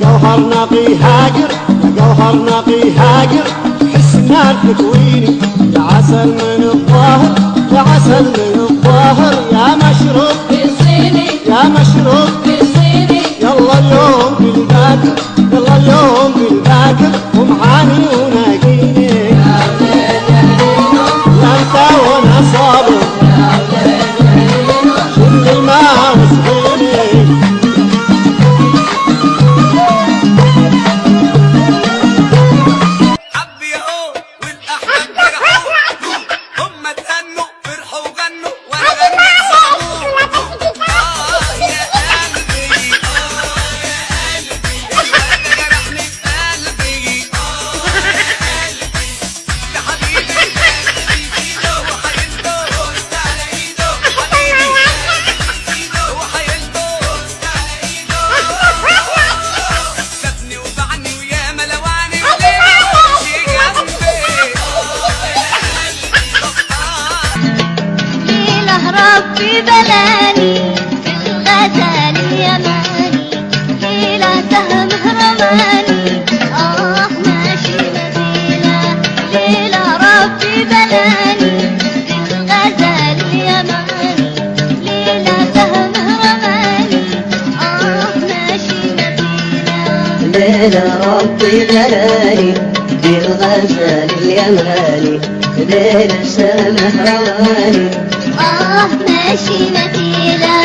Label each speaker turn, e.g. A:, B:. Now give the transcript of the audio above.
A: جوهر نقي هاجر يا جوهر نقي هاجر حسنا التكويني يا عسل من الظاهر يا عسل من الظاهر يا مشروب
B: بالصيني
A: يا مشروب
B: بالصيني
A: يلا اليوم بالباكر يلا اليوم بالباكر ومعاني وناقيني
B: يا ولاد يا ليلو
A: لا انت وانا صابر
B: يا ولاد يا ليلو
A: كل ما وصغيني
C: حب يهو والاحباب فرحوا هم تهنوا فرحوا وغنوا وانا غنيت صابون يا قلبي يا قلبي الورد جرحني في قلبي يا حبيبي ايده وحيلته على ايده حبيبي ايده وحيلته على ايده شافني وبعني ويا ملواني وليه وشي جنبي
D: ليله ربي بلاني في الغزال اليماني ليله سهم هرماني ماشي مدينه ليله ربي بلاني في الغزال اليماني ليله سهم هرماني ماشي مدينه
E: ليلة ربي بلاني بالغزال اليماني ليلة سمح رواني
D: ماشي مدينه